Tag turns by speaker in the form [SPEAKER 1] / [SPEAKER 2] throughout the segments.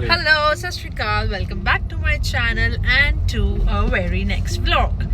[SPEAKER 1] Hello, Sat Shri Akal. Welcome back to my channel and to our very next vlog.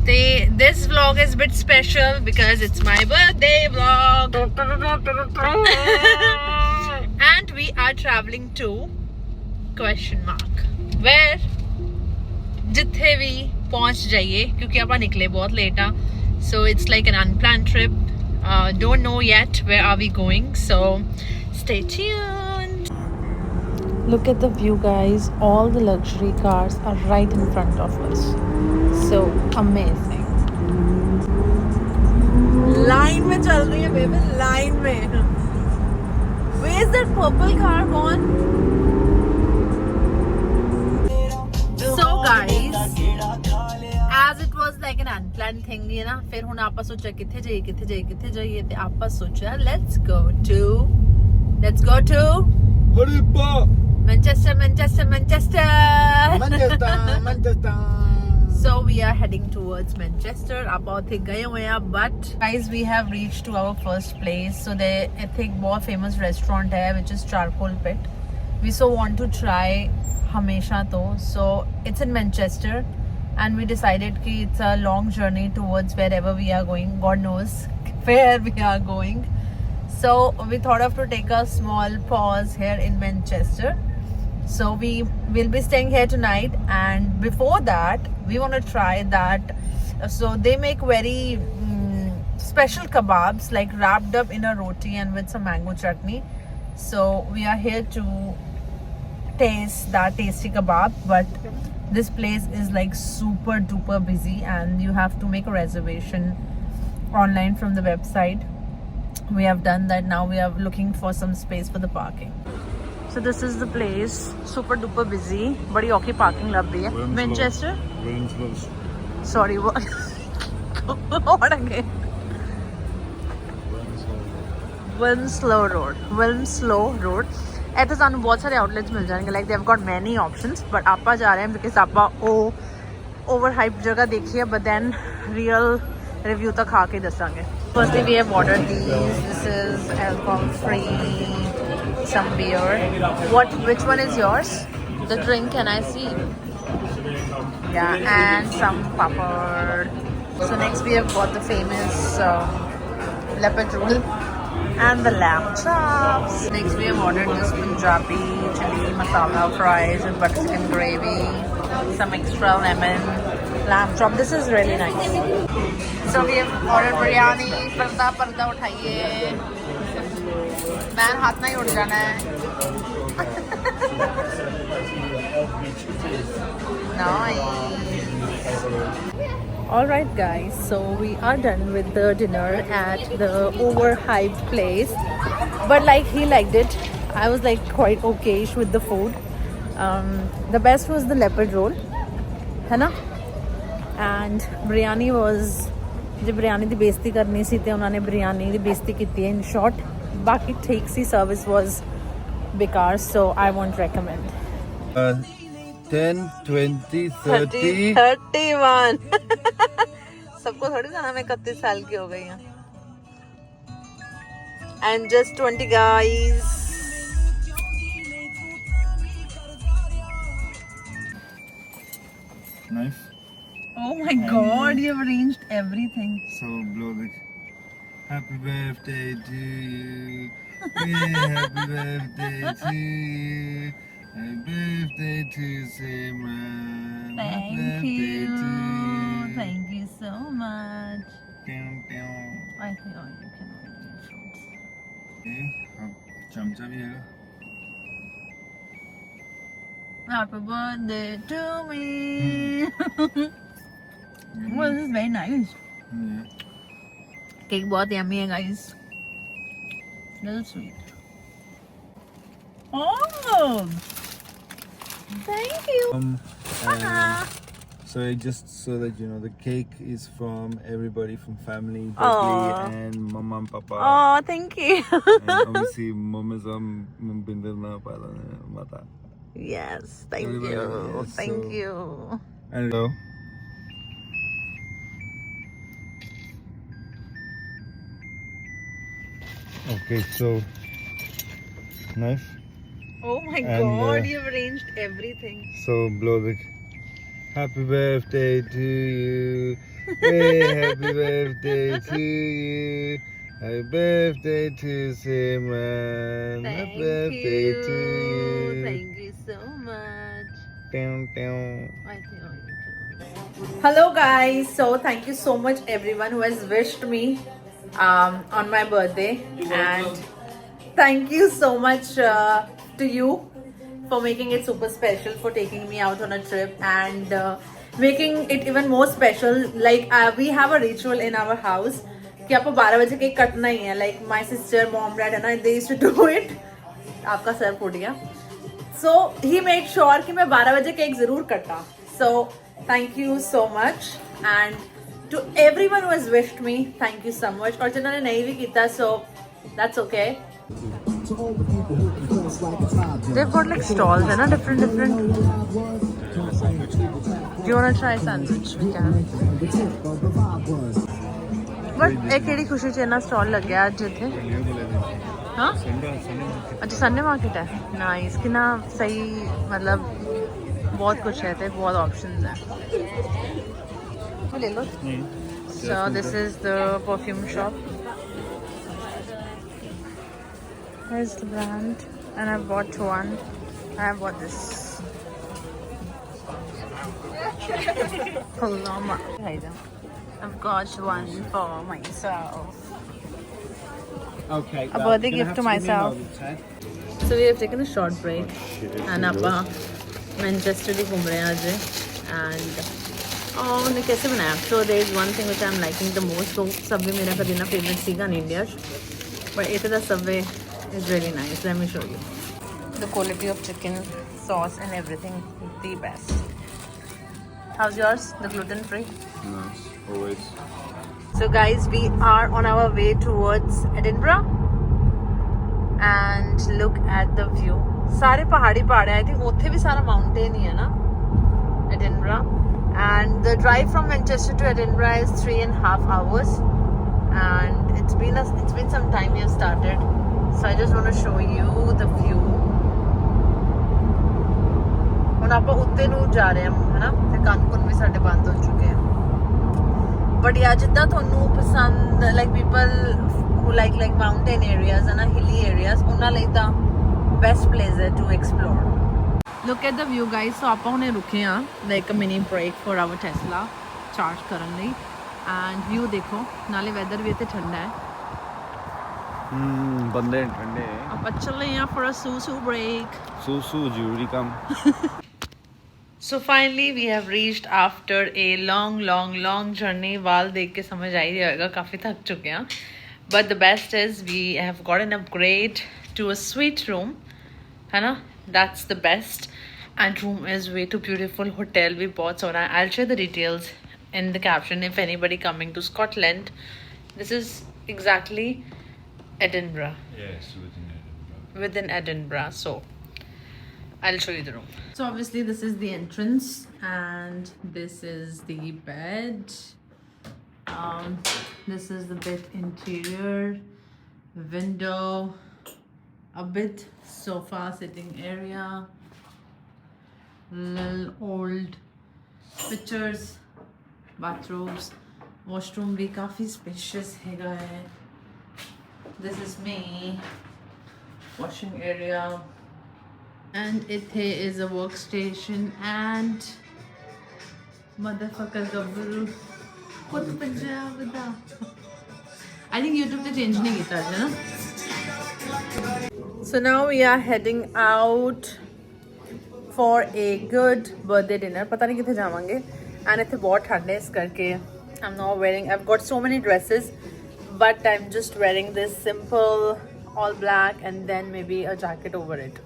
[SPEAKER 1] This vlog is a bit special because it's my birthday vlog. And we are traveling to question mark where जिथे भी पहुंच जाइए क्योंकि आप निकले बहुत late आ. So it's like an unplanned trip. Don't know yet where are we going, so stay tuned. Look at the view, guys. All the luxury cars are right in front of us. So amazing. Line में चल रही है baby, line में. Where's that purple car gone? So guys, as it was like an unplanned thing, you know, फिर हुन आपा सोचा किथे जाइए ते आपा सोचा let's go to Manchester. So we are heading towards Manchester. आप बहुत ही गए हुए हैं, but guys we have reached to our first place. So there I think बहुत famous restaurant है which is Charcoal Pit. We so want to try हमेशा तो. So it's in Manchester and we decided कि it's a long journey towards wherever we are going. God knows where we are going. So we thought of to take a small pause here in Manchester. So we will be staying here tonight, and before that we want to try that. So they make very special kebabs, like wrapped up in a roti and with some mango chutney. So we are here to taste that tasty kebab, but this place is like super duper busy and you have to make a reservation online from the website. We have done that. Now we are looking for some space for the parking. So this is the place, super duper busy. बड़ी औखी parking लग रही है. Manchester? Sorry, what? What again? Wilmslow Road. ऐसे सानू बहुत सारे outlets मिल जाएंगे. Like they've got many options, but आपा जा रहे हैं because आपा overhyped जगह देखी है, but then real review तक खा के दसांगे. Firstly, we have ordered these. This is alcohol free. Some beer. Which one is yours? The drink, can I see? Yeah, and some papad. So next we have got the famous leopard roll and the lamb chops. Next we have ordered this Punjabi chili masala fries with butter chicken gravy, some extra lemon, lamb chop. This is really nice. So we have ordered biryani. पर्दा उठाइए. Man हाथ में ही उड़ जाना है. Nice. Alright guys, so we are done with the dinner at the overhyped place, but like he liked it. I was like quite okayish with the food. The best was the leopard roll, है ना? And biryani was, जे बिरयानी दी बेइज्जती करनी सी ते उन्होंने बिरयानी दी बेइज्जती की थी. In short, बाकी ठीक सी. Service was बेकार, so I won't recommend.
[SPEAKER 2] 10, 20, 30.
[SPEAKER 1] 31. सबको थोड़ी जाना, मैं 31 साल की हो गई हूँ. And just 20 guys.
[SPEAKER 2] Nice.
[SPEAKER 1] Oh my God, you've arranged everything.
[SPEAKER 2] So blow the happy birthday to you. Yeah, happy birthday to you. Happy birthday to Simran. Happy birthday to you.
[SPEAKER 1] Thank you so much.
[SPEAKER 2] Pew, pew.
[SPEAKER 1] I think you can only fruits.
[SPEAKER 2] Okay, अब चमचा भी है.
[SPEAKER 1] Happy birthday to me. Well, this is very nice.
[SPEAKER 2] Yeah.
[SPEAKER 1] Cake बहुत yummy है guys. Little sweet. Oh, thank you.
[SPEAKER 2] So just so that you know, the cake is from everybody from family,
[SPEAKER 1] Aww.
[SPEAKER 2] Becky and Mama and Papa.
[SPEAKER 1] Oh, thank you.
[SPEAKER 2] And obviously, Mom is Bindarna Mata.
[SPEAKER 1] Yes, thank
[SPEAKER 2] Everybody,
[SPEAKER 1] you.
[SPEAKER 2] yes,
[SPEAKER 1] Thank
[SPEAKER 2] so-
[SPEAKER 1] you.
[SPEAKER 2] And so, okay, so knife.
[SPEAKER 1] Oh my
[SPEAKER 2] And,
[SPEAKER 1] god, you've arranged everything.
[SPEAKER 2] So blow the happy birthday to you. Hey, happy birthday to you. Happy birthday to Simran. Happy birthday to you.
[SPEAKER 1] Thank you so much.
[SPEAKER 2] Down, down.
[SPEAKER 1] I think Hello guys, so thank you so much everyone who has wished me on my birthday, and thank you so much to you for making it super special, for taking me out on a trip and making it even more special. Like we have a ritual in our house कि आपको 12 बजे cake कटना ही है. Like my sister, mom, dad and I, they used to do it. आपका sir फूट गया. So he made sure कि मैं 12 बजे केक जरूर कटा. So thank you so much, and to everyone who has wished me, thank you so much. और जिन्होंने नहीं भी किया, so that's okay. They've got like stalls, है ना, different. Do you wanna try sandwich? We can. But एक केड़ी खुशी च ना स्टॉल लग गया आज इथे. हाँ? अच्छा संडे मार्केट है. नाइस. कि ना सही, मतलब बहुत कुछ है, थे बहुत ऑप्शंस हैं. तो ले लो. So this is the perfume shop. Here's the brand, and I bought one. I bought this. Paloma. I've got one for myself.
[SPEAKER 3] Okay.
[SPEAKER 1] A birthday gift to myself. So we have taken a short break, and appa Manchester ही घूम रहे हैं आज. And उन्हें कैसे बनाया? So there is one thing which I'm liking the most. So Subway मेरा कभी ना favorite सीगा in India, but it is a Subway is really nice. Let me show you. The quality of chicken, sauce and everything, the best. How's yours? The gluten free?
[SPEAKER 2] Nice, always.
[SPEAKER 1] So guys, we are on our way towards Edinburgh, and look at the view. सारे पहाड़ी पहाड़ हैं. I think उत्थे भी सारा mountain ही है ना, Edinburgh. And the drive from Manchester to Edinburgh is 3.5 hours, and it's been some time we have started. So I just want to show you the view. ਹੁਣ ਆਪਾਂ ਉੱਤੇ ਨੂੰ ਜਾ ਰਹੇ ਹਾਂ, ਹੈ ਨਾ, ਤੇ ਕੰਨ ਵੀ ਸਾਡੇ ਬੰਦ ਹੋ ਚੁੱਕੇ ਆ. But yeah, ਜਿੱਦਾਂ ਤੁਹਾਨੂੰ ਪਸੰਦ, like people who like mountain areas and hilly areas, ਉਹਨਾਂ ਲਈ ਤਾਂ best place ਹੈ to explore. Look at the view guys. So ਆਪਾਂ ਹੁਣੇ ਰੁਕੇ ਆ, like a mini break for our Tesla charge ਕਰਨ ਲਈ, and view ਦੇਖੋ, ਨਾਲੇ weather ਵੀ ਇੱਥੇ ਠੰਡਾ ਹੈ.
[SPEAKER 2] ਬੰਦੇ ਠੰਡੇ.
[SPEAKER 1] ਆਪਾਂ ਚੱਲੇ ਆ for a susu break.
[SPEAKER 2] ਸੂ ਜ਼ਰੂਰੀ ਕੰਮ.
[SPEAKER 1] So finally we have reached after a long journey. वाल देख के समझ आ ही जाएगा काफ़ी थक चुके हैं. But the best is we have got an upgrade to a suite room, है ना? That's the best. And room is way too beautiful. Hotel भी बहुत सोना है. I'll share the details in the caption if anybody coming to Scotland. This is exactly Edinburgh.
[SPEAKER 2] Yes, within Edinburgh.
[SPEAKER 1] Within Edinburgh. So I'll show you the room. So obviously this is the entrance, and this is the bed. This is the bed interior, window, a bit sofa sitting area, little old pictures, bathrooms, washroom भी काफी spacious है. This is me, washing area. And it is a workstation and motherfucker gabru khud Punjab da. I think YouTube पे change नहीं किया था ना. So now we are heading out for a good birthday dinner. पता नहीं किथे जावांगे. And इथे बहुत ठंड है, इस करके I'm not wearing. I've got so many dresses, but I'm just wearing this simple all black and then maybe a jacket over it.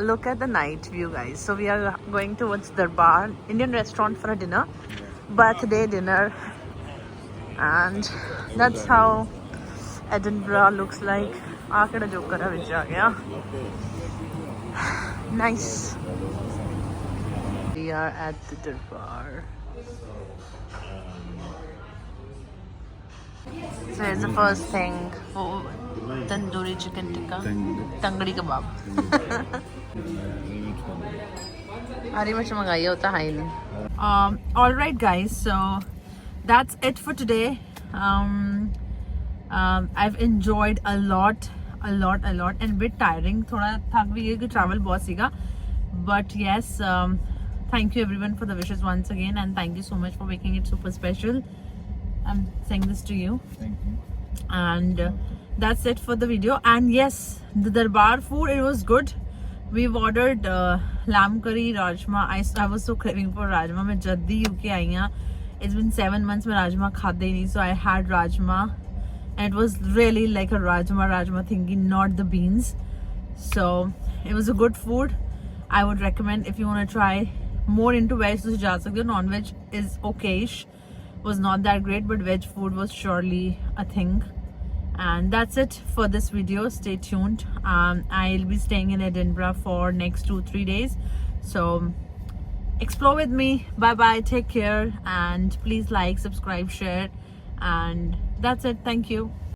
[SPEAKER 1] Look at the night view guys. So we are going towards Darbar Indian restaurant for a dinner, birthday dinner, and that's how Edinburgh looks like. Aakada joker hai vich aa gaya. Nice. We are at the Darbar. So it's the first thing. Oh, tandoori chicken tikka. Tangdi kebab. Hari much mangai hota hai nahi. All right, guys. So that's it for today. I've enjoyed a lot, and bit tiring. थोड़ा थक भी गई कि travel बहुत सीगा. But yes, thank you everyone for the wishes once again, and thank you so much for making it super special. I'm saying this to you.
[SPEAKER 2] Thank you.
[SPEAKER 1] And that's it for the video. And yes, the darbar food, it was good. We've ordered lamb curry, rajma. I was so craving for rajma. मैं जब भी UK आई हूँ, it's been 7 months मैं rajma खाते ही नहीं, so I had rajma, and it was really like a rajma thingy, not the beans. So it was a good food. I would recommend if you want to try more into veg, तो जा सकते हो. Non-veg is okayish, was not that great, but veg food was surely a thing. And that's it for this video. Stay tuned. I'll be staying in Edinburgh for next 2-3 days, so explore with me. Bye bye, take care, and please like, subscribe, share, and that's it. Thank you.